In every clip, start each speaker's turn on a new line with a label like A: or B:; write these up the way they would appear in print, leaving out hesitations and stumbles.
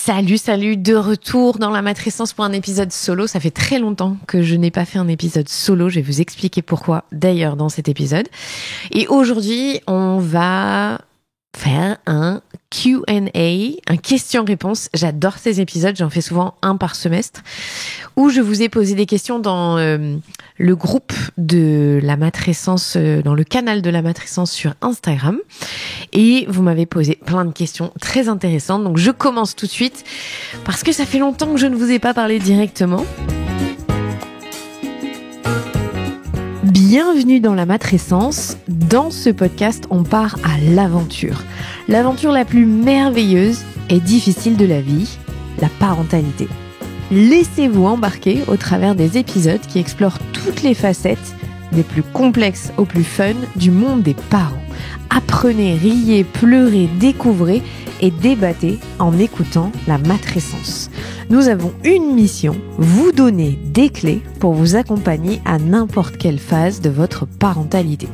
A: Salut, de retour dans la matrescence pour un épisode solo. Ça fait très longtemps que je n'ai pas fait un épisode solo. Je vais vous expliquer pourquoi d'ailleurs dans cet épisode. Et aujourd'hui, on va faire un Q&A, un question-réponse. J'adore ces épisodes, j'en fais souvent un par semestre, où je vous ai posé des questions dans le groupe de la matrescence, dans le canal de la matrescence sur Instagram. Et vous m'avez posé plein de questions très intéressantes. Donc je commence tout de suite, parce que ça fait longtemps que je ne vous ai pas parlé directement. Bienvenue dans la matrescence. Dans ce podcast, on part à l'aventure. L'aventure la plus merveilleuse et difficile de la vie, la parentalité. Laissez-vous embarquer au travers des épisodes qui explorent toutes les facettes, des plus complexes aux plus fun, du monde des parents. Apprenez, riez, pleurez, découvrez et débattez en écoutant la matrescence. Nous avons une mission, vous donner des clés pour vous accompagner à n'importe quelle phase de votre parentalité.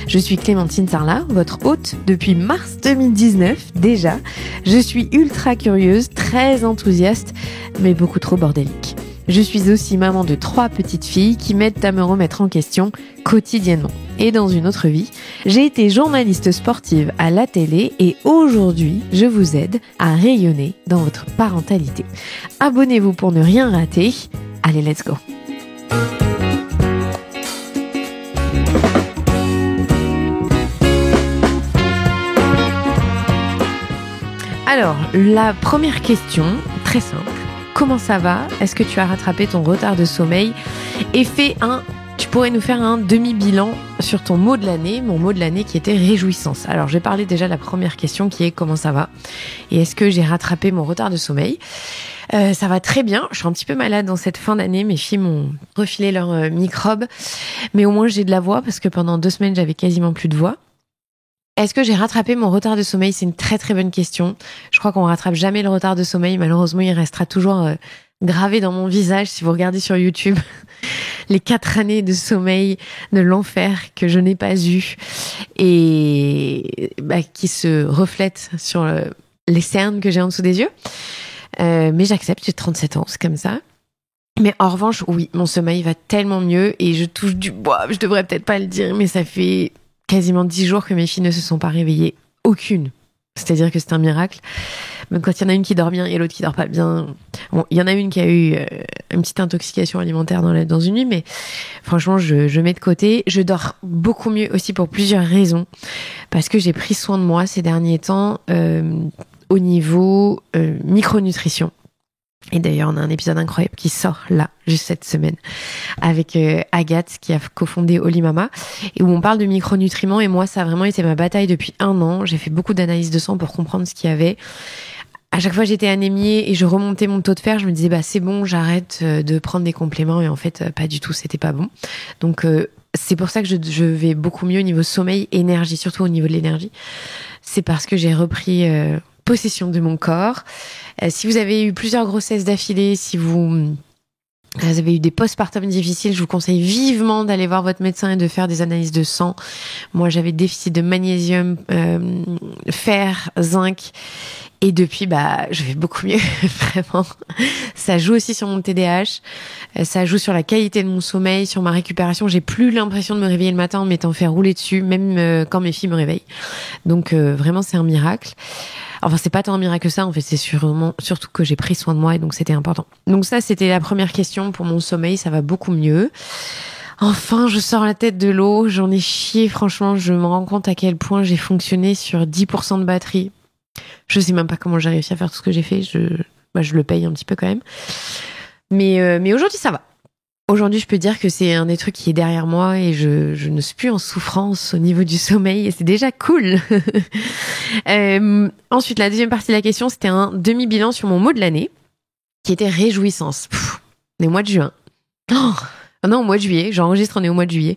A: Je suis Clémentine Sarlat, votre hôte depuis mars 2019 déjà. Je suis ultra curieuse, très enthousiaste, mais beaucoup trop bordélique. Je suis aussi maman de 3 petites filles qui m'aident à me remettre en question quotidiennement. Et dans une autre vie, j'ai été journaliste sportive à la télé et aujourd'hui, je vous aide à rayonner dans votre parentalité. Abonnez-vous pour ne rien rater. Allez, let's go! Alors, la première question, très simple. Comment ça va? Est-ce que tu as rattrapé ton retard de sommeil? Et tu pourrais nous faire un demi-bilan sur ton mot de l'année, mon mot de l'année qui était réjouissance. Alors, j'ai parlé déjà de la première question qui est comment ça va? Et est-ce que j'ai rattrapé mon retard de sommeil? Ça va très bien. Je suis un petit peu malade dans cette fin d'année. Mes filles m'ont refilé leurs microbes. Mais au moins, j'ai de la voix parce que pendant 2 semaines, j'avais quasiment plus de voix. Est-ce que j'ai rattrapé mon retard de sommeil? C'est une très très bonne question. Je crois qu'on rattrape jamais le retard de sommeil. Malheureusement, il restera toujours gravé dans mon visage. Si vous regardez sur YouTube, les 4 années de sommeil de l'enfer que je n'ai pas eu et qui se reflètent sur les cernes que j'ai en dessous des yeux. Mais j'accepte, j'ai 37 ans, c'est comme ça. Mais en revanche, oui, mon sommeil va tellement mieux et je touche du bois. Je devrais peut-être pas le dire, mais ça fait quasiment 10 jours que mes filles ne se sont pas réveillées. Aucune. C'est-à-dire que c'est un miracle. Même quand il y en a une qui dort bien et l'autre qui dort pas bien. Bon, il y en a une qui a eu une petite intoxication alimentaire dans une nuit, mais franchement, je mets de côté. Je dors beaucoup mieux aussi pour plusieurs raisons. Parce que j'ai pris soin de moi ces derniers temps au niveau micronutrition. Et d'ailleurs, on a un épisode incroyable qui sort là, juste cette semaine, avec Agathe qui a cofondé Holy Mama, et où on parle de micronutriments. Et moi, ça a vraiment été ma bataille depuis 1 an. J'ai fait beaucoup d'analyses de sang pour comprendre ce qu'il y avait. À chaque fois, j'étais anémiée et je remontais mon taux de fer. Je me disais, c'est bon, j'arrête de prendre des compléments. Et en fait, pas du tout, c'était pas bon. Donc, c'est pour ça que je vais beaucoup mieux au niveau sommeil, énergie, surtout au niveau de l'énergie. C'est parce que j'ai repris possession de mon corps. Si vous avez eu plusieurs grossesses d'affilée, si vous avez eu des postpartum difficiles, je vous conseille vivement d'aller voir votre médecin et de faire des analyses de sang. Moi, j'avais déficit de magnésium, fer, zinc. Et depuis, je vais beaucoup mieux, vraiment. Ça joue aussi sur mon TDAH. Ça joue sur la qualité de mon sommeil, sur ma récupération. J'ai plus l'impression de me réveiller le matin en m'étant fait rouler dessus, même quand mes filles me réveillent. Donc, vraiment, c'est un miracle. Enfin, c'est pas tant un miracle que ça, en fait, c'est surtout que j'ai pris soin de moi et donc c'était important. Donc ça, c'était la première question pour mon sommeil, ça va beaucoup mieux. Enfin, je sors la tête de l'eau, j'en ai chié, franchement, je me rends compte à quel point j'ai fonctionné sur 10% de batterie. Je sais même pas comment j'ai réussi à faire tout ce que j'ai fait, je le paye un petit peu quand même. Mais aujourd'hui, ça va. Aujourd'hui, je peux dire que c'est un des trucs qui est derrière moi et je ne suis plus en souffrance au niveau du sommeil et c'est déjà cool. Ensuite, la deuxième partie de la question, c'était un demi-bilan sur mon mot de l'année qui était réjouissance. On est au mois de juin. Non, au mois de juillet. J'enregistre, on est au mois de juillet.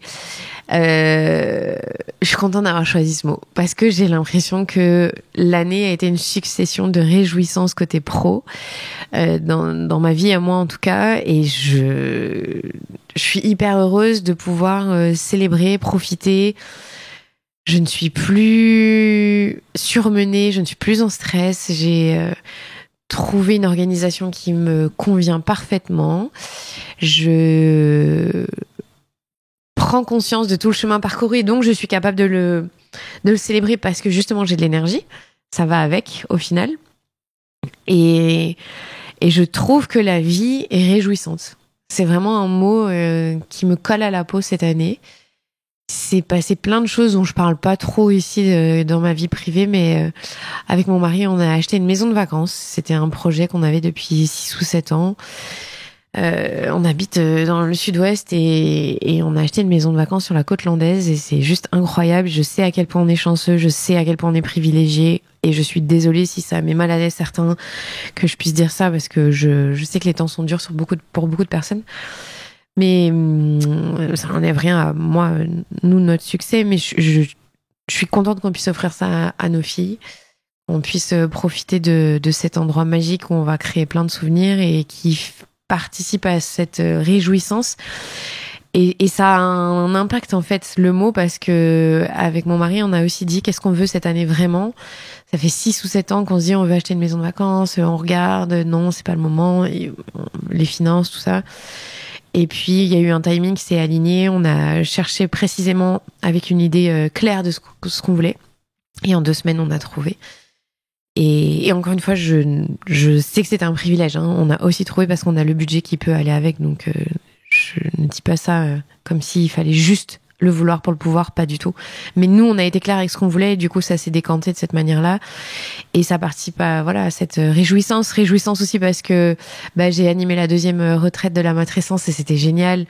A: Je suis contente d'avoir choisi ce mot parce que j'ai l'impression que l'année a été une succession de réjouissances côté pro dans ma vie à moi en tout cas, et je suis hyper heureuse de pouvoir célébrer, profiter. Je ne suis plus surmenée, je ne suis plus en stress. J'ai trouvé une organisation qui me convient parfaitement. Je prends conscience de tout le chemin parcouru et donc je suis capable de le célébrer parce que justement j'ai de l'énergie. Ça va avec au final. Et je trouve que la vie est réjouissante. C'est vraiment un mot qui me colle à la peau cette année. C'est passé plein de choses dont je parle pas trop ici dans ma vie privée, mais avec mon mari, on a acheté une maison de vacances. C'était un projet qu'on avait depuis 6 ou 7 ans. On habite dans le sud-ouest et on a acheté une maison de vacances sur la côte landaise et c'est juste incroyable. Je sais à quel point on est chanceux, je sais à quel point on est privilégié et je suis désolée si ça met mal à l'aise certains que je puisse dire ça parce que je sais que les temps sont durs pour beaucoup de personnes. Mais ça n'enlève rien à moi, nous, notre succès, mais je suis contente qu'on puisse offrir ça à nos filles, qu'on puisse profiter de cet endroit magique où on va créer plein de souvenirs et qui participe à cette réjouissance et ça a un impact en fait le mot parce que avec mon mari on a aussi dit qu'est-ce qu'on veut cette année vraiment. Ça fait 6 ou 7 ans qu'on se dit on veut acheter une maison de vacances, on regarde, non c'est pas le moment, les finances tout ça et puis il y a eu un timing qui s'est aligné, on a cherché précisément avec une idée claire de ce qu'on voulait et en 2 semaines on a trouvé. Et encore une fois, je sais que c'est un privilège. Hein. On a aussi trouvé parce qu'on a le budget qui peut aller avec. Donc, je ne dis pas ça comme s'il fallait juste le vouloir pour le pouvoir, pas du tout. Mais nous, on a été clair avec ce qu'on voulait et du coup, ça s'est décanté de cette manière-là. Et ça participe à cette réjouissance. Réjouissance aussi parce que j'ai animé la 2e retraite de la matrescence et c'était génial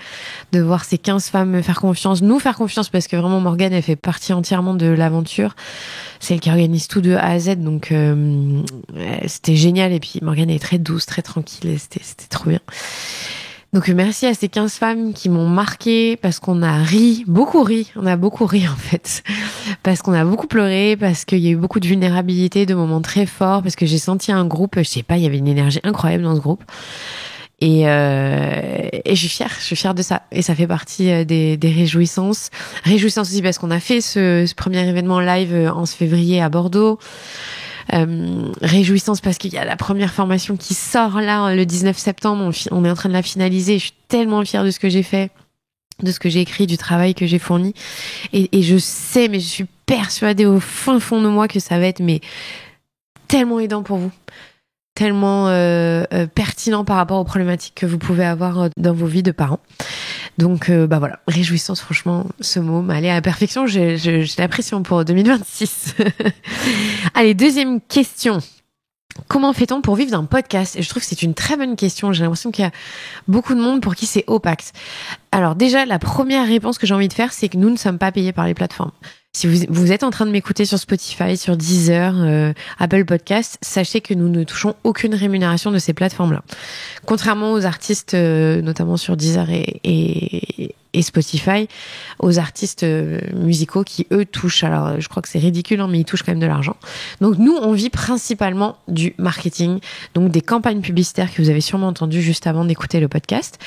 A: de voir ces 15 femmes me faire confiance, nous faire confiance parce que vraiment Morgane, elle fait partie entièrement de l'aventure. C'est elle qui organise tout de A à Z, donc c'était génial. Et puis Morgane est très douce, très tranquille, et c'était trop bien. Donc merci à ces 15 femmes qui m'ont marquée parce qu'on a beaucoup ri en fait, parce qu'on a beaucoup pleuré, parce qu'il y a eu beaucoup de vulnérabilité, de moments très forts, parce que j'ai senti un groupe, je sais pas, il y avait une énergie incroyable dans ce groupe. Et je suis fière de ça. Et ça fait partie des réjouissances. Réjouissances aussi parce qu'on a fait ce premier événement live en février à Bordeaux. Réjouissance parce qu'il y a la première formation qui sort là le 19 septembre. On est en train de la finaliser. Je suis tellement fière de ce que j'ai fait, de ce que j'ai écrit, du travail que j'ai fourni. Et je sais, mais je suis persuadée au fin fond de moi que ça va être tellement aidant pour vous. Tellement pertinent par rapport aux problématiques que vous pouvez avoir dans vos vies de parents. Donc voilà, réjouissance, franchement, ce mot m'a allé à la perfection. J'ai la pression pour 2026. Allez, 2e question. Comment fait-on pour vivre d'un podcast ? Et je trouve que c'est une très bonne question. J'ai l'impression qu'il y a beaucoup de monde pour qui c'est opaque. Alors déjà, la première réponse que j'ai envie de faire, c'est que nous ne sommes pas payés par les plateformes. Si vous êtes en train de m'écouter sur Spotify, sur Deezer, Apple Podcast, sachez que nous ne touchons aucune rémunération de ces plateformes-là. Contrairement aux artistes, notamment sur Deezer et Spotify, aux artistes musicaux qui, eux, touchent. Alors, je crois que c'est ridicule, hein, mais ils touchent quand même de l'argent. Donc, nous, on vit principalement du marketing, donc des campagnes publicitaires que vous avez sûrement entendues juste avant d'écouter le podcast,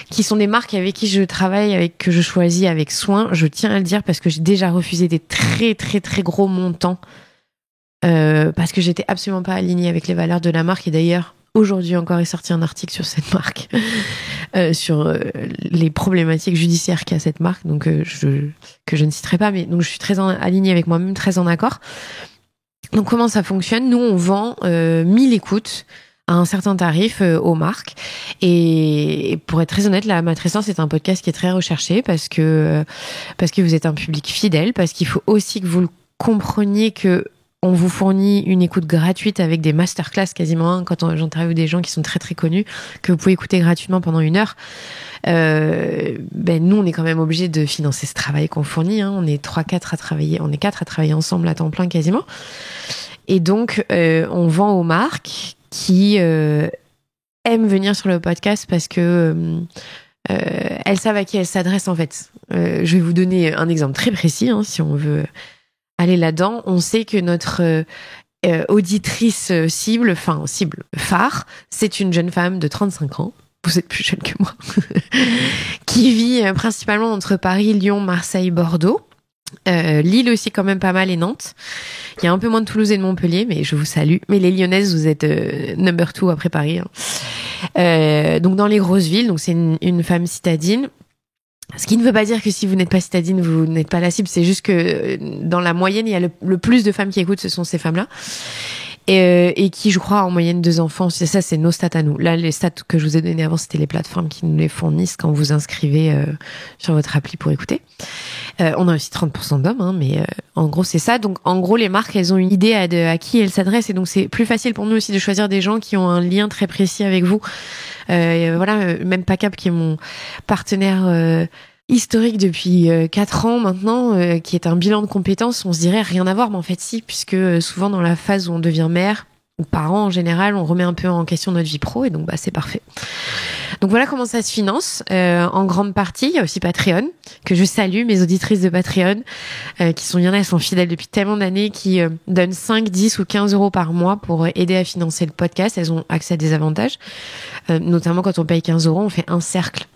A: qui sont des marques avec qui je travaille, que je choisis avec soin. Je tiens à le dire parce que j'ai déjà refusé des très, très, très gros montants parce que j'étais absolument pas alignée avec les valeurs de la marque. Et d'ailleurs, aujourd'hui encore est sorti un article sur cette marque, sur les problématiques judiciaires qu'a cette marque, donc que je ne citerai pas, mais donc je suis très alignée avec moi-même, très en accord. Donc comment ça fonctionne ? Nous, on vend 1000 écoutes à un certain tarif aux marques. Et pour être très honnête, La Matrescence est un podcast qui est très recherché parce que vous êtes un public fidèle, parce qu'il faut aussi que vous le compreniez que on vous fournit une écoute gratuite avec des masterclass quasiment, hein, quand j'interviewe des gens qui sont très très connus, que vous pouvez écouter gratuitement pendant 1 heure. Nous, on est quand même obligés de financer ce travail qu'on fournit. Hein. On est 4 à travailler ensemble à temps plein quasiment. Et donc, on vend aux marques qui aiment venir sur le podcast parce que elles savent à qui elles s'adressent en fait. Je vais vous donner un exemple très précis, hein, si on veut aller là-dedans. On sait que notre auditrice cible phare, c'est une jeune femme de 35 ans. Vous êtes plus jeune que moi. Qui vit principalement entre Paris, Lyon, Marseille, Bordeaux. Lille aussi quand même pas mal et Nantes. Il y a un peu moins de Toulouse et de Montpellier, mais je vous salue. Mais les Lyonnaises, vous êtes number 2 après Paris. Donc dans les grosses villes, donc c'est une femme citadine. Ce qui ne veut pas dire que si vous n'êtes pas citadine, vous n'êtes pas la cible. C'est juste que dans la moyenne, il y a le plus de femmes qui écoutent, ce sont ces femmes-là. Et qui, je crois, en moyenne 2 enfants. C'est ça, c'est nos stats à nous. Là, les stats que je vous ai données avant, c'était les plateformes qui nous les fournissent quand vous inscrivez sur votre appli pour écouter. On a aussi 30% d'hommes, mais en gros, c'est ça. Donc, en gros, les marques, elles ont une idée à qui elles s'adressent. Et donc, c'est plus facile pour nous aussi de choisir des gens qui ont un lien très précis avec vous. Même PACAP, qui est mon partenaire historique depuis 4 ans maintenant, qui est un bilan de compétences, on se dirait rien à voir, mais en fait si, puisque souvent dans la phase où on devient mère ou parent en général, on remet un peu en question notre vie pro, et donc c'est parfait. Donc voilà comment ça se finance. En grande partie, il y a aussi Patreon, que je salue, mes auditrices de Patreon, il y en a, elles sont fidèles depuis tellement d'années, qui donnent 5, 10 ou 15 euros par mois pour aider à financer le podcast. Elles ont accès à des avantages, notamment quand on paye 15 euros, on fait un cercle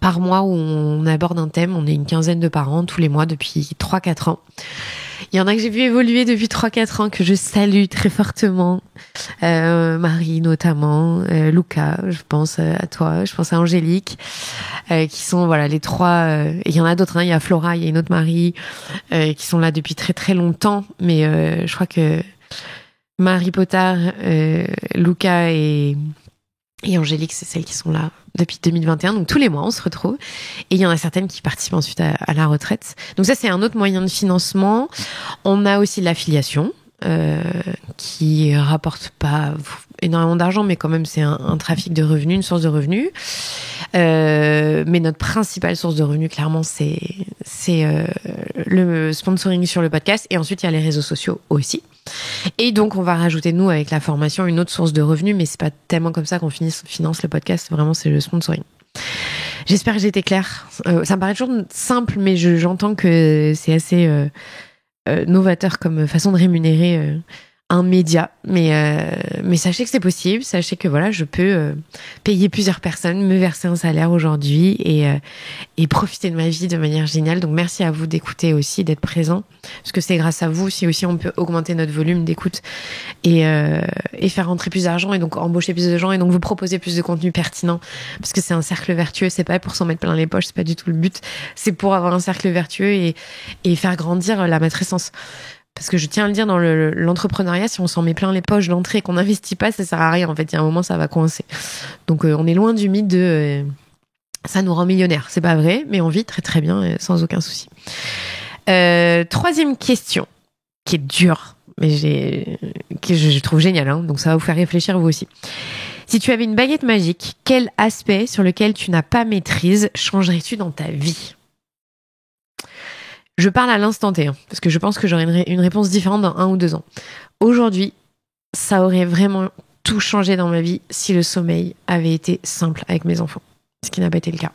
A: par mois où on aborde un thème. On est une quinzaine de parents tous les mois depuis 3-4 ans. Il y en a que j'ai vu évoluer depuis 3-4 ans, que je salue très fortement. Marie notamment, Luca, je pense à toi, je pense à Angélique, qui sont les 3. Et il y en a d'autres, il y a Flora, il y a une autre Marie, qui sont là depuis très très longtemps. Mais je crois que Marie Potard, Luca et Angélique, c'est celles qui sont là depuis 2021. Donc tous les mois, on se retrouve. Et il y en a certaines qui participent ensuite à la retraite. Donc ça, c'est un autre moyen de financement. On a aussi l'affiliation, qui rapporte pas énormément d'argent, mais quand même, c'est un trafic de revenus, une source de revenus. Mais notre principale source de revenus, clairement, c'est le sponsoring sur le podcast. Et ensuite, il y a les réseaux sociaux aussi. Et donc, on va rajouter, nous, avec la formation, une autre source de revenus, mais c'est pas tellement comme ça qu'on finance le podcast. Vraiment, c'est le sponsoring. J'espère que j'ai été claire. Ça me paraît toujours simple, mais j'entends que c'est assez novateur comme façon de rémunérer un média. Mais sachez que c'est possible. Sachez que je peux payer plusieurs personnes, me verser un salaire aujourd'hui et profiter de ma vie de manière géniale. Donc merci à vous d'écouter aussi, d'être présent, parce que c'est grâce à vous si aussi on peut augmenter notre volume d'écoute et faire rentrer plus d'argent, et donc embaucher plus de gens, et donc vous proposer plus de contenu pertinent, parce que c'est un cercle vertueux. C'est pas pour s'en mettre plein les poches, c'est pas du tout le but. C'est pour avoir un cercle vertueux et faire grandir la matrescence. Parce que je tiens à le dire, dans l'entrepreneuriat, si on s'en met plein les poches d'entrée et qu'on n'investit pas, ça sert à rien. En fait, il y a un moment, ça va coincer. Donc, on est loin du mythe de ça nous rend millionnaire. C'est pas vrai, mais on vit très très bien, sans aucun souci. Troisième question, qui est dure, mais que je trouve géniale, donc ça va vous faire réfléchir vous aussi. Si tu avais une baguette magique, quel aspect sur lequel tu n'as pas maîtrise changerais-tu dans ta vie ? Je parle à l'instant T, parce que je pense que j'aurai une réponse différente dans 1 ou 2 ans. Aujourd'hui, ça aurait vraiment tout changé dans ma vie si le sommeil avait été simple avec mes enfants, ce qui n'a pas été le cas.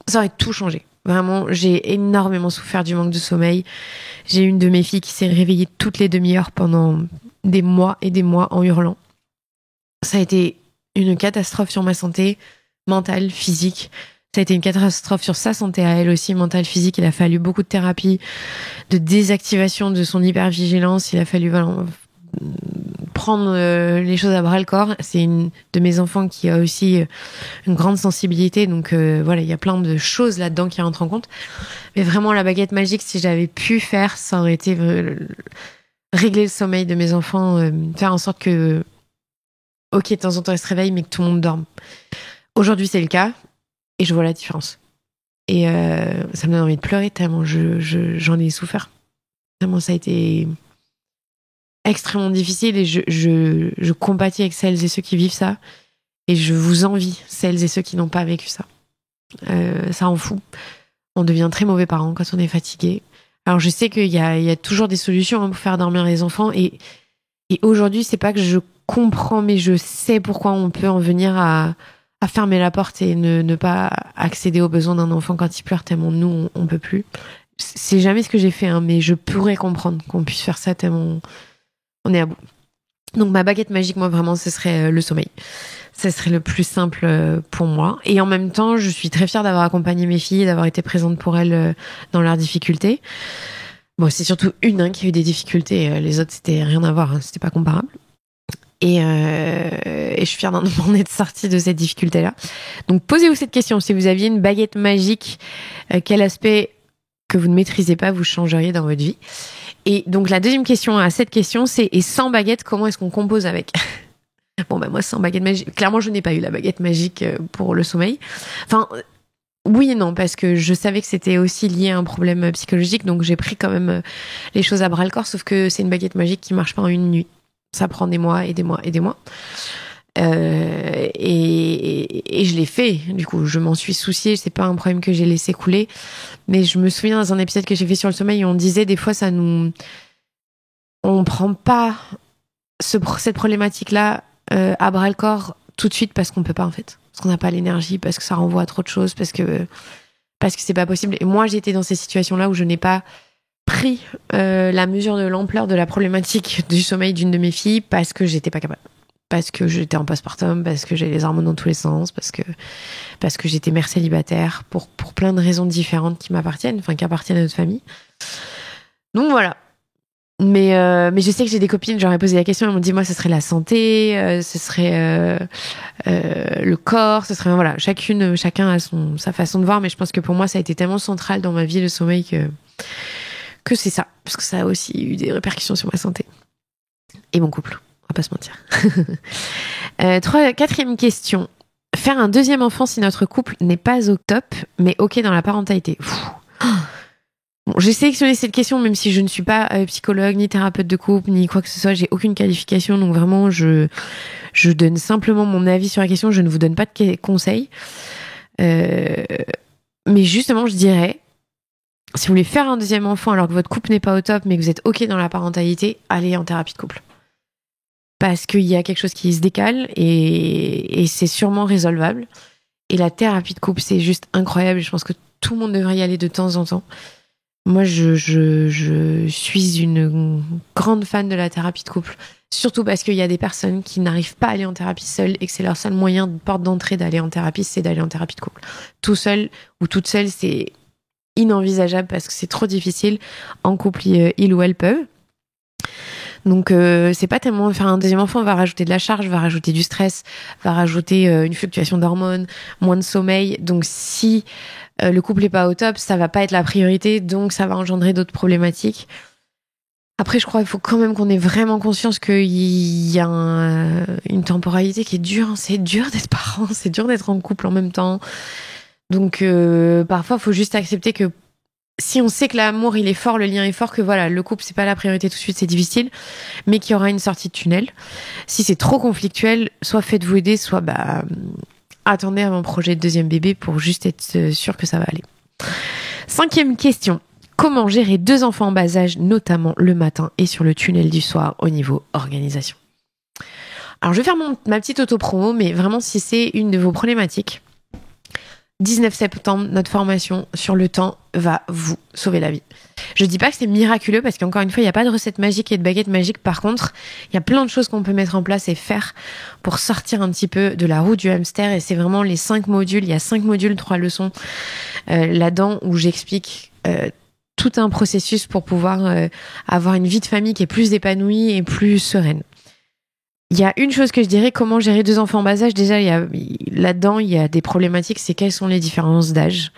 A: Ça aurait tout changé. Vraiment, j'ai énormément souffert du manque de sommeil. J'ai une de mes filles qui s'est réveillée toutes les demi-heures pendant des mois et des mois en hurlant. Ça a été une catastrophe sur ma santé mentale, physique. Ça a été une catastrophe sur sa santé à elle aussi, mentale, physique. Il a fallu beaucoup de thérapie, de désactivation de son hypervigilance. Il a fallu prendre les choses à bras-le-corps. C'est une de mes enfants qui a aussi une grande sensibilité. Donc il y a plein de choses là-dedans qui rentrent en compte. Mais vraiment, la baguette magique, si j'avais pu faire, ça aurait été régler le sommeil de mes enfants, faire en sorte que, ok, de temps en temps, ils se réveillent, mais que tout le monde dorme. Aujourd'hui, c'est le cas. Et je vois la différence. Et ça me donne envie de pleurer tellement j'en ai souffert. Tellement ça a été extrêmement difficile, et je compatis avec celles et ceux qui vivent ça. Et je vous envie, celles et ceux qui n'ont pas vécu ça. Ça en fout. On devient très mauvais parents quand on est fatigué. Alors je sais qu'il y a toujours des solutions pour faire dormir les enfants. Et aujourd'hui, c'est pas que je comprends, mais je sais pourquoi on peut en venir à fermer la porte et ne pas accéder aux besoins d'un enfant quand il pleure, tellement nous, on peut plus. C'est jamais ce que j'ai fait, mais je pourrais comprendre qu'on puisse faire ça tellement on est à bout. Donc ma baguette magique, moi vraiment, ce serait le sommeil. Ce serait le plus simple pour moi. Et en même temps, je suis très fière d'avoir accompagné mes filles, d'avoir été présente pour elles dans leurs difficultés. Bon, c'est surtout une qui a eu des difficultés. Les autres, c'était rien à voir. C'était pas comparable. Et je suis fière d'en être sortie de cette difficulté-là. Donc, posez-vous cette question. Si vous aviez une baguette magique, quel aspect que vous ne maîtrisez pas, vous changeriez dans votre vie? Et donc, la deuxième question à cette question, c'est et sans baguette, comment est-ce qu'on compose avec? Bon, bah, moi, sans baguette magique, clairement, je n'ai pas eu la baguette magique pour le sommeil. Enfin, oui et non, parce que je savais que c'était aussi lié à un problème psychologique, donc j'ai pris quand même les choses à bras le corps, sauf que c'est une baguette magique qui marche pas en une nuit. Ça prend des mois et des mois et des mois. Et je l'ai fait. Du coup, je m'en suis souciée. C'est pas un problème que j'ai laissé couler. Mais je me souviens dans un épisode que j'ai fait sur le sommeil, on disait des fois on prend pas cette problématique-là à bras le corps tout de suite parce qu'on peut pas en fait. Parce qu'on n'a pas l'énergie, parce que ça renvoie à trop de choses, parce que c'est pas possible. Et moi, j'ai été dans ces situations-là où je n'ai pas pris la mesure de l'ampleur de la problématique du sommeil d'une de mes filles parce que j'étais pas capable. Parce que j'étais en postpartum, parce que j'avais les hormones dans tous les sens, parce que j'étais mère célibataire, pour plein de raisons différentes qui m'appartiennent, enfin qui appartiennent à notre famille. Donc voilà. Mais je sais que j'ai des copines, j'aurais posé la question, elles m'ont dit moi ce serait la santé, ce serait le corps, ce serait voilà, chacun a sa façon de voir, mais je pense que pour moi ça a été tellement central dans ma vie le sommeil que c'est ça, parce que ça a aussi eu des répercussions sur ma santé et mon couple, on va pas se mentir. Quatrième question, faire un deuxième enfant si notre couple n'est pas au top, mais ok dans la parentalité. Bon, j'ai sélectionné cette question même si je ne suis pas psychologue, ni thérapeute de couple, ni quoi que ce soit, j'ai aucune qualification, donc vraiment je donne simplement mon avis sur la question, je ne vous donne pas de conseils. Mais justement, je dirais, si vous voulez faire un deuxième enfant alors que votre couple n'est pas au top, mais que vous êtes ok dans la parentalité, allez en thérapie de couple. Parce qu'il y a quelque chose qui se décale et c'est sûrement résolvable. Et la thérapie de couple, c'est juste incroyable et je pense que tout le monde devrait y aller de temps en temps. Moi, je suis une grande fan de la thérapie de couple, surtout parce qu'il y a des personnes qui n'arrivent pas à aller en thérapie seules et que c'est leur seul moyen de porte d'entrée d'aller en thérapie, c'est d'aller en thérapie de couple. Tout seul ou toute seule, c'est inenvisageable parce que c'est trop difficile. En couple, ils ou elles peuvent. Donc, c'est pas tellement faire un deuxième enfant, va rajouter de la charge, va rajouter du stress, va rajouter une fluctuation d'hormones, moins de sommeil. Donc, si le couple est pas au top, ça va pas être la priorité, donc ça va engendrer d'autres problématiques. Après, je crois qu'il faut quand même qu'on ait vraiment conscience qu'il y a une temporalité qui est dure. C'est dur d'être parent, c'est dur d'être en couple en même temps. Donc, parfois, il faut juste accepter que si on sait que l'amour il est fort, le lien est fort, que voilà, le couple c'est pas la priorité tout de suite, c'est difficile, mais qu'il y aura une sortie de tunnel. Si c'est trop conflictuel, soit faites-vous aider, soit attendez à mon projet de deuxième bébé pour juste être sûr que ça va aller. 5e question. Comment gérer 2 enfants en bas âge, notamment le matin et sur le tunnel du soir au niveau organisation? Alors je vais faire ma petite auto-promo, mais vraiment si c'est une de vos problématiques, 19 septembre, notre formation sur le temps va vous sauver la vie. Je dis pas que c'est miraculeux parce qu'encore une fois, il n'y a pas de recette magique et de baguette magique. Par contre, il y a plein de choses qu'on peut mettre en place et faire pour sortir un petit peu de la roue du hamster. Et c'est vraiment les 5 modules. Il y a 5 modules, 3 leçons là-dedans où j'explique tout un processus pour pouvoir avoir une vie de famille qui est plus épanouie et plus sereine. Il y a une chose que je dirais, comment gérer 2 enfants en bas âge. Déjà, là-dedans, il y a des problématiques, c'est quelles sont les différences d'âge.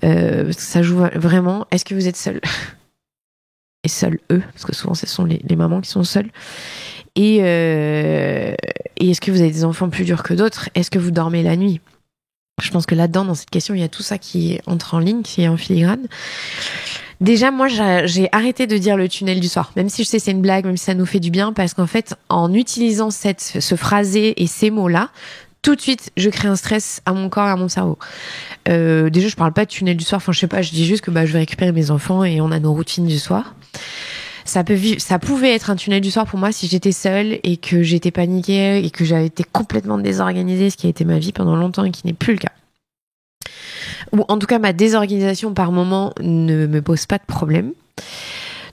A: Ça joue vraiment. Est-ce que vous êtes seul? Et seuls eux, parce que souvent, ce sont les mamans qui sont seules. Et est-ce que vous avez des enfants plus durs que d'autres? Est-ce que vous dormez la nuit? Je pense que là-dedans, dans cette question, il y a tout ça qui entre en ligne, qui est en filigrane. Déjà, moi, j'ai arrêté de dire le tunnel du soir, même si je sais c'est une blague, même si ça nous fait du bien, parce qu'en fait, en utilisant ce phrasé et ces mots-là, tout de suite, je crée un stress à mon corps et à mon cerveau. Déjà, je parle pas de tunnel du soir, enfin, je sais pas, je dis juste que je vais récupérer mes enfants et on a nos routines du soir. Ça pouvait être un tunnel du soir pour moi si j'étais seule et que j'étais paniquée et que j'avais été complètement désorganisée, ce qui a été ma vie pendant longtemps et qui n'est plus le cas. Ou en tout cas, ma désorganisation par moment ne me pose pas de problème.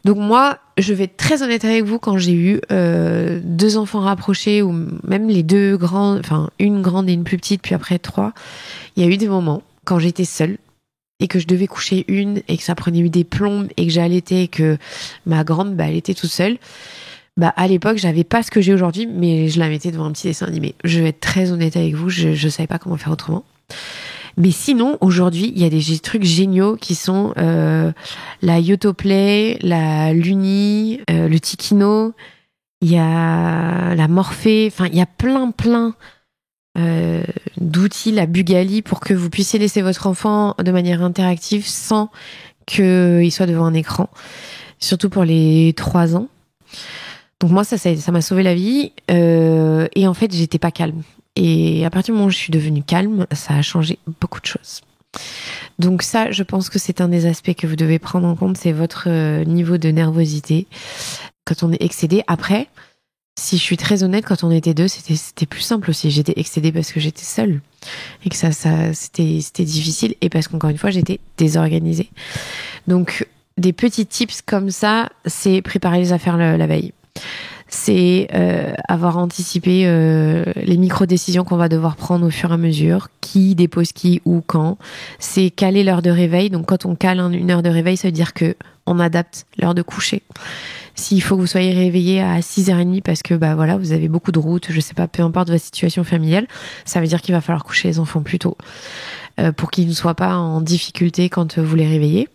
A: Donc moi, je vais être très honnête avec vous, quand j'ai eu 2 enfants rapprochés, ou même les 2 grands, enfin une grande et une plus petite, puis après 3, il y a eu des moments quand j'étais seule et que je devais coucher une et que ça prenait eu des plombes et que j'allaitais et que ma grande, elle était toute seule. À l'époque, j'avais pas ce que j'ai aujourd'hui, mais je la mettais devant un petit dessin animé. Je vais être très honnête avec vous, je savais pas comment faire autrement. Mais sinon, aujourd'hui, il y a des trucs géniaux qui sont la Yotoplay, la Luni, le Tikino, il y a la Morphée, enfin, il y a plein d'outils, la Bugali, pour que vous puissiez laisser votre enfant de manière interactive sans qu'il soit devant un écran, surtout pour les 3 ans. Donc moi, ça m'a sauvé la vie. Et en fait, j'étais pas calme. Et à partir du moment où je suis devenue calme, ça a changé beaucoup de choses. Donc ça, je pense que c'est un des aspects que vous devez prendre en compte, c'est votre niveau de nervosité quand on est excédé. Après, si je suis très honnête, quand on était 2, c'était plus simple aussi. J'étais excédée parce que j'étais seule et que ça c'était difficile, et parce qu'encore une fois, j'étais désorganisée. Donc des petits tips comme ça, c'est préparer les affaires la veille. C'est avoir anticipé les micro-décisions qu'on va devoir prendre au fur et à mesure, qui dépose qui, où, quand. C'est caler l'heure de réveil. Donc quand on cale une heure de réveil, ça veut dire que on adapte l'heure de coucher. S'il faut que vous soyez réveillé à 6h30 parce que voilà, vous avez beaucoup de routes, je sais pas, peu importe votre situation familiale, ça veut dire qu'il va falloir coucher les enfants plus tôt pour qu'ils ne soient pas en difficulté quand vous les réveillez.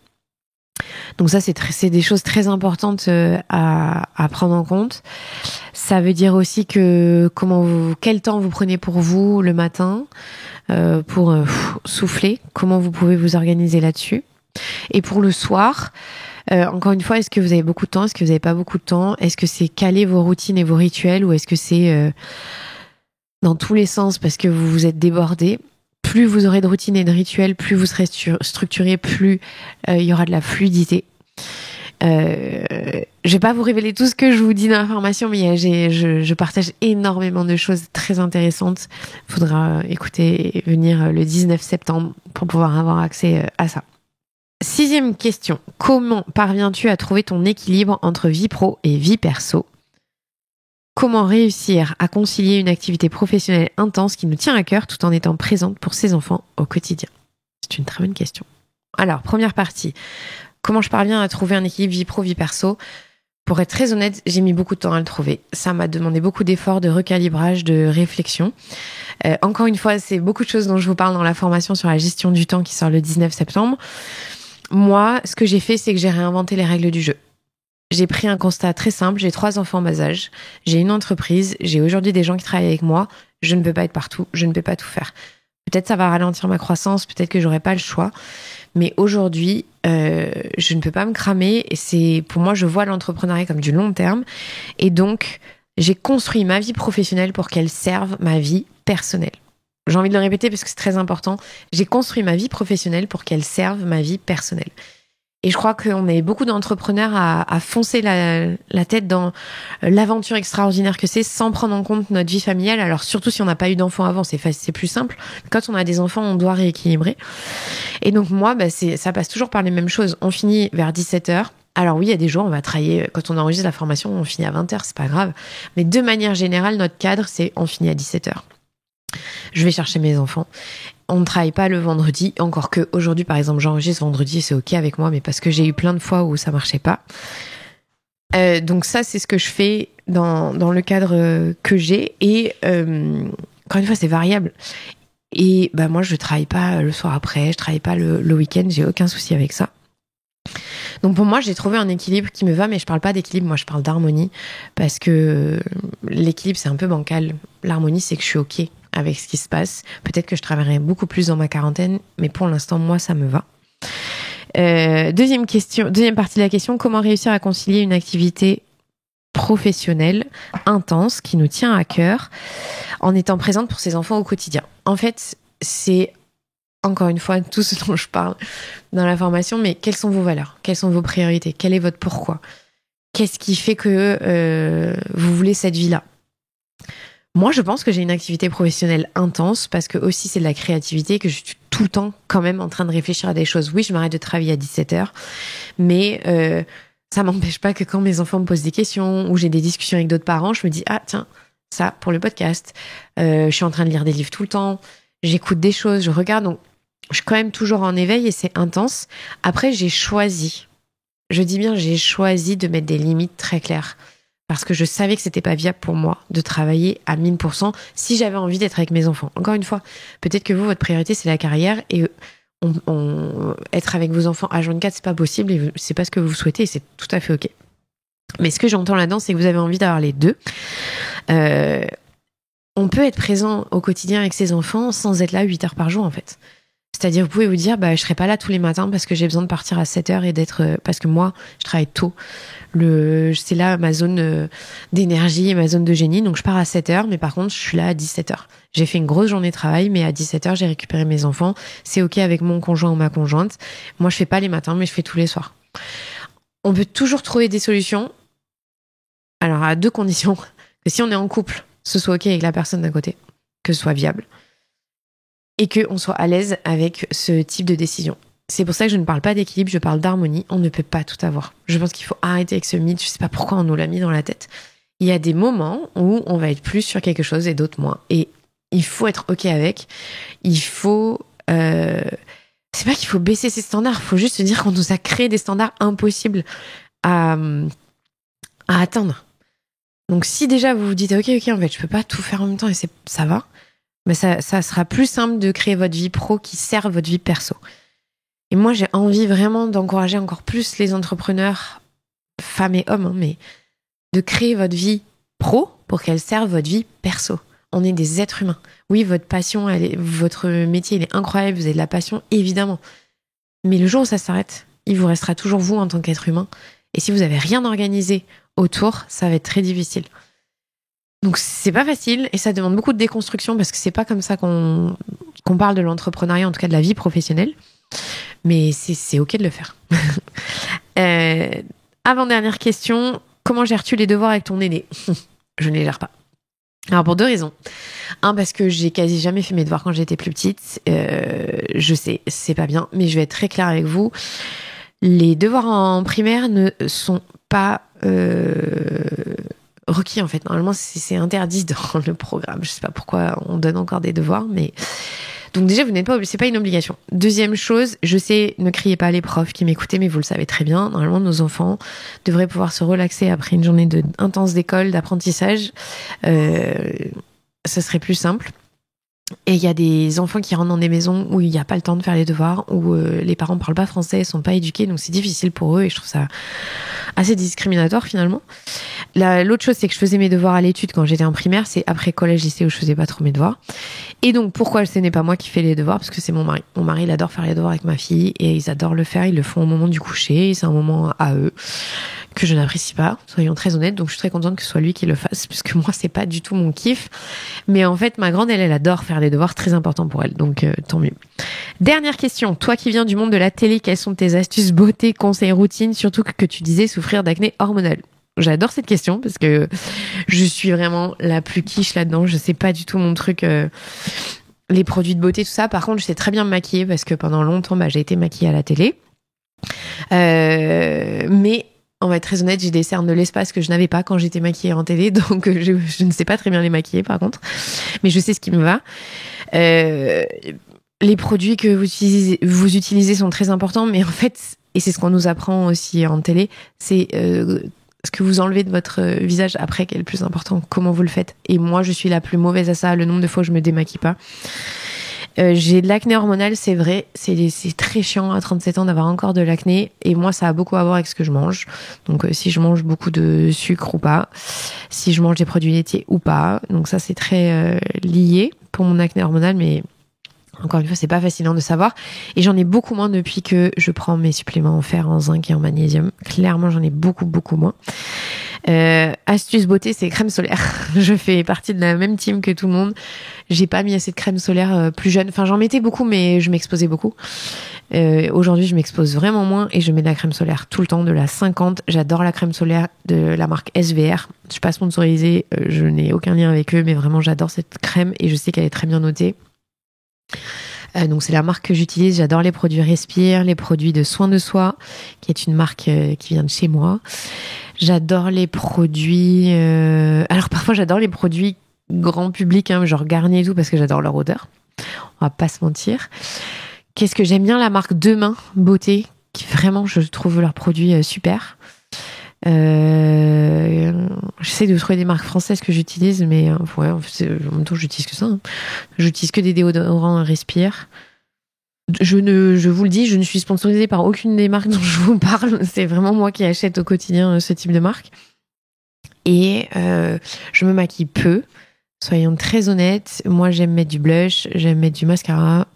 A: Donc ça, c'est des choses très importantes à prendre en compte. Ça veut dire aussi que quel temps vous prenez pour vous le matin, pour souffler, comment vous pouvez vous organiser là-dessus. Et pour le soir, encore une fois, est-ce que vous avez beaucoup de temps, est-ce que vous n'avez pas beaucoup de temps, est-ce que c'est caler vos routines et vos rituels, ou est-ce que c'est dans tous les sens parce que vous vous êtes débordé. Plus vous aurez de routines et de rituels, plus vous serez structuré, plus il y aura de la fluidité. Je vais pas vous révéler tout ce que je vous dis dans la formation, mais je partage énormément de choses très intéressantes. Faudra écouter et venir le 19 septembre pour pouvoir avoir accès à ça. 6e question. Comment parviens-tu à trouver ton équilibre entre vie pro et vie perso ? Comment réussir à concilier une activité professionnelle intense qui nous tient à cœur tout en étant présente pour ses enfants au quotidien ? C'est une très bonne question. Alors, première partie. Comment je parviens à trouver un équilibre vie pro, vie perso ? Pour être très honnête, j'ai mis beaucoup de temps à le trouver. Ça m'a demandé beaucoup d'efforts, de recalibrage, de réflexion. Encore une fois, c'est beaucoup de choses dont je vous parle dans la formation sur la gestion du temps qui sort le 19 septembre. Moi, ce que j'ai fait, c'est que j'ai réinventé les règles du jeu. J'ai pris un constat très simple, j'ai 3 enfants en bas âge, j'ai une entreprise, j'ai aujourd'hui des gens qui travaillent avec moi, je ne peux pas être partout, je ne peux pas tout faire. Peut-être ça va ralentir ma croissance, peut-être que j'aurai pas le choix, mais aujourd'hui, je ne peux pas me cramer, et pour moi, je vois l'entrepreneuriat comme du long terme, et donc, j'ai construit ma vie professionnelle pour qu'elle serve ma vie personnelle. J'ai envie de le répéter parce que c'est très important, j'ai construit ma vie professionnelle pour qu'elle serve ma vie personnelle. Et je crois qu'on est beaucoup d'entrepreneurs à foncer la tête dans l'aventure extraordinaire que c'est, sans prendre en compte notre vie familiale. Alors surtout si on n'a pas eu d'enfants avant, c'est plus simple. Quand on a des enfants, on doit rééquilibrer. Et donc moi, ça passe toujours par les mêmes choses. On finit vers 17h. Alors oui, il y a des jours, on va travailler, quand on enregistre la formation, on finit à 20h, c'est pas grave. Mais de manière générale, notre cadre, c'est on finit à 17h. Je vais chercher mes enfants. On ne travaille pas le vendredi, encore que aujourd'hui, par exemple, j'enregistre vendredi, c'est ok avec moi, mais parce que j'ai eu plein de fois où ça marchait pas. Donc ça, c'est ce que je fais dans le cadre que j'ai. Et encore une fois, c'est variable. Et moi, je travaille pas le soir après, je travaille pas le week-end, j'ai aucun souci avec ça. Donc pour moi, j'ai trouvé un équilibre qui me va, mais je parle pas d'équilibre, moi je parle d'harmonie, parce que l'équilibre, c'est un peu bancal. L'harmonie, c'est que je suis ok avec ce qui se passe. Peut-être que je travaillerai beaucoup plus dans ma quarantaine, mais pour l'instant, moi, ça me va. Deuxième partie de la question, comment réussir à concilier une activité professionnelle intense qui nous tient à cœur en étant présente pour ses enfants au quotidien ? En fait, c'est encore une fois tout ce dont je parle dans la formation, mais quelles sont vos valeurs ? Quelles sont vos priorités ? Quel est votre pourquoi ? Qu'est-ce qui fait que vous voulez cette vie-là ? Moi, je pense que j'ai une activité professionnelle intense parce que aussi c'est de la créativité, que je suis tout le temps quand même en train de réfléchir à des choses. Oui, je m'arrête de travailler à 17h, mais ça m'empêche pas que quand mes enfants me posent des questions ou j'ai des discussions avec d'autres parents, je me dis, ah tiens, ça pour le podcast. Je suis en train de lire des livres tout le temps, j'écoute des choses, je regarde, donc je suis quand même toujours en éveil et c'est intense. Après, j'ai choisi de mettre des limites très claires parce que je savais que c'était pas viable pour moi de travailler à 1000% si j'avais envie d'être avec mes enfants. Encore une fois, peut-être que vous, votre priorité, c'est la carrière et être avec vos enfants à 24, c'est pas possible et c'est pas ce que vous souhaitez et c'est tout à fait ok. Mais ce que j'entends là-dedans, c'est que vous avez envie d'avoir les deux. On peut être présent au quotidien avec ses enfants sans être là 8 heures par jour, en fait. C'est-à-dire, vous pouvez vous dire, je serai pas là tous les matins parce que j'ai besoin de partir à 7 heures et d'être, parce que moi, je travaille tôt. C'est là ma zone d'énergie et ma zone de génie. Donc, je pars à 7 heures, mais par contre, je suis là à 17 heures. J'ai fait une grosse journée de travail, mais à 17 heures, j'ai récupéré mes enfants. C'est ok avec mon conjoint ou ma conjointe. Moi, je fais pas les matins, mais je fais tous les soirs. On peut toujours trouver des solutions. Alors, à 2 conditions. Que si on est en couple, ce soit ok avec la personne d'à côté, que ce soit viable. Et qu'on soit à l'aise avec ce type de décision. C'est pour ça que je ne parle pas d'équilibre, je parle d'harmonie. On ne peut pas tout avoir. Je pense qu'il faut arrêter avec ce mythe. Je ne sais pas pourquoi on nous l'a mis dans la tête. Il y a des moments où on va être plus sur quelque chose et d'autres moins. Et il faut être ok avec. Il faut... C'est pas qu'il faut baisser ses standards. Il faut juste se dire qu'on nous a créé des standards impossibles à atteindre. Donc si déjà vous vous dites ok, en fait, je peux pas tout faire en même temps et ça va, mais ça sera plus simple de créer votre vie pro qui sert votre vie perso. Et moi, j'ai envie vraiment d'encourager encore plus les entrepreneurs, femmes et hommes, mais de créer votre vie pro pour qu'elle serve votre vie perso. On est des êtres humains. Oui, votre passion, votre métier, il est incroyable, vous avez de la passion, évidemment. Mais le jour où ça s'arrête, il vous restera toujours vous en tant qu'être humain. Et si vous n'avez rien organisé autour, ça va être très difficile. Donc c'est pas facile et ça demande beaucoup de déconstruction parce que c'est pas comme ça qu'on parle de l'entrepreneuriat, en tout cas de la vie professionnelle. Mais c'est ok de le faire. Avant-dernière question, comment gères-tu les devoirs avec ton aîné ? Je ne les gère pas. Alors pour 2 raisons. Un, parce que j'ai quasi jamais fait mes devoirs quand j'étais plus petite. Je sais, c'est pas bien, mais je vais être très claire avec vous. Les devoirs en primaire ne sont pas requis en fait. Normalement, c'est interdit dans le programme. Je sais pas pourquoi on donne encore des devoirs, mais donc déjà vous n'êtes pas obligé, c'est pas une obligation. Deuxième chose, je sais, ne criez pas les profs qui m'écoutaient, mais vous le savez très bien. Normalement, nos enfants devraient pouvoir se relaxer après une journée intense d'école, d'apprentissage. Ça serait plus simple. Et il y a des enfants qui rentrent dans des maisons où il n'y a pas le temps de faire les devoirs, où les parents ne parlent pas français, ne sont pas éduqués, donc c'est difficile pour eux et je trouve ça assez discriminatoire finalement. L'autre chose, c'est que je faisais mes devoirs à l'étude quand j'étais en primaire, c'est après collège, lycée où je faisais pas trop mes devoirs. Et donc pourquoi ce n'est pas moi qui fais les devoirs ? Parce que c'est mon mari. Mon mari, il adore faire les devoirs avec ma fille et ils adorent le faire, ils le font au moment du coucher, c'est un moment à eux que je n'apprécie pas, soyons très honnêtes, donc je suis très contente que ce soit lui qui le fasse, parce que moi c'est pas du tout mon kiff, mais en fait ma grande elle adore faire les devoirs, très important pour elle, donc tant mieux. Dernière question, toi qui viens du monde de la télé, quelles sont tes astuces beauté, conseils, routines, surtout que tu disais souffrir d'acné hormonal ? J'adore cette question parce que je suis vraiment la plus quiche là-dedans, je sais pas du tout mon truc, les produits de beauté, tout ça. Par contre, je sais très bien me maquiller parce que pendant longtemps, j'ai été maquillée à la télé. Mais on va être très honnête, j'ai des cernes de l'espace que je n'avais pas quand j'étais maquillée en télé, donc je ne sais pas très bien les maquiller par contre, mais je sais ce qui me va. Les produits que vous utilisez sont très importants, mais en fait, et c'est ce qu'on nous apprend aussi en télé, c'est ce que vous enlevez de votre visage après qui est le plus important, comment vous le faites. Et moi, je suis la plus mauvaise à ça, le nombre de fois où je me démaquille pas. J'ai de l'acné hormonal, c'est vrai, c'est très chiant à 37 ans d'avoir encore de l'acné, et moi ça a beaucoup à voir avec ce que je mange, donc si je mange beaucoup de sucre ou pas, si je mange des produits laitiers ou pas, donc ça c'est très lié pour mon acné hormonal, mais encore une fois c'est pas fascinant de savoir, et j'en ai beaucoup moins depuis que je prends mes suppléments en fer, en zinc et en magnésium, clairement j'en ai beaucoup moins. Astuce beauté, c'est crème solaire. Je fais partie de la même team que tout le monde. J'ai pas mis assez de crème solaire plus jeune. Enfin, j'en mettais beaucoup, mais je m'exposais beaucoup. Aujourd'hui, je m'expose vraiment moins et je mets de la crème solaire tout le temps, de la 50. J'adore la crème solaire de la marque SVR. Je suis pas sponsorisée, je n'ai aucun lien avec eux, mais vraiment, j'adore cette crème et je sais qu'elle est très bien notée. Donc c'est la marque que j'utilise. J'adore les produits Respire, les produits de Soin de Soi, qui est une marque qui vient de chez moi. J'adore les produits... Alors parfois j'adore les produits grand public, genre Garnier et tout, parce que j'adore leur odeur. On va pas se mentir. Qu'est-ce que j'aime bien, la marque Demain Beauté, qui vraiment, je trouve leurs produits super. J'essaie de trouver des marques françaises que j'utilise, mais ouais, en même temps, j'utilise que ça. J'utilise que des déodorants Respire. Je vous le dis, je ne suis sponsorisée par aucune des marques dont je vous parle. C'est vraiment moi qui achète au quotidien ce type de marque. Et je me maquille peu. Soyons très honnêtes. Moi, j'aime mettre du blush, j'aime mettre du mascara.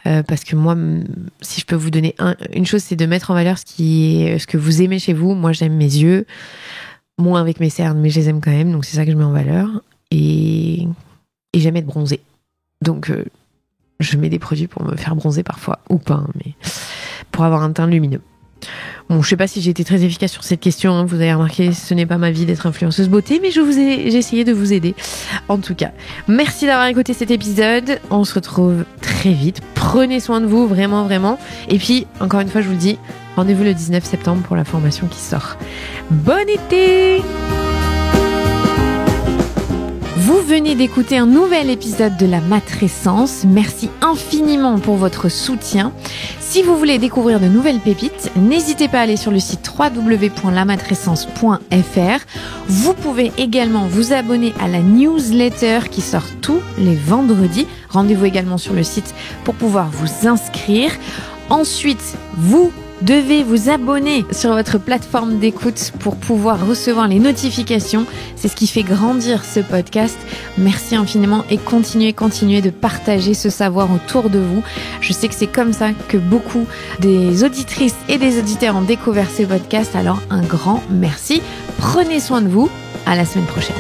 A: Parce que moi, si je peux vous donner une chose, c'est de mettre en valeur ce que vous aimez chez vous. Moi, j'aime mes yeux, moins avec mes cernes, mais je les aime quand même, donc c'est ça que je mets en valeur. Et j'aime être bronzée. Donc, je mets des produits pour me faire bronzer parfois, ou pas, mais pour avoir un teint lumineux. Bon, je sais pas si j'ai été très efficace sur cette question, vous avez remarqué, ce n'est pas ma vie d'être influenceuse beauté, mais j'ai essayé de vous aider. En tout cas, merci d'avoir écouté cet épisode. On se retrouve très vite. Prenez soin de vous, vraiment, vraiment. Et puis, encore une fois, je vous le dis, rendez-vous le 19 septembre pour la formation qui sort. Bon été! Vous venez d'écouter un nouvel épisode de La Matrescence. Merci infiniment pour votre soutien. Si vous voulez découvrir de nouvelles pépites, n'hésitez pas à aller sur le site www.lamatrescence.fr. Vous pouvez également vous abonner à la newsletter qui sort tous les vendredis. Rendez-vous également sur le site pour pouvoir vous inscrire. Ensuite, vous devez vous abonner sur votre plateforme d'écoute pour pouvoir recevoir les notifications. C'est ce qui fait grandir ce podcast. Merci infiniment et continuez de partager ce savoir autour de vous. Je sais que c'est comme ça que beaucoup des auditrices et des auditeurs ont découvert ce podcast. Alors un grand merci. Prenez soin de vous. À la semaine prochaine.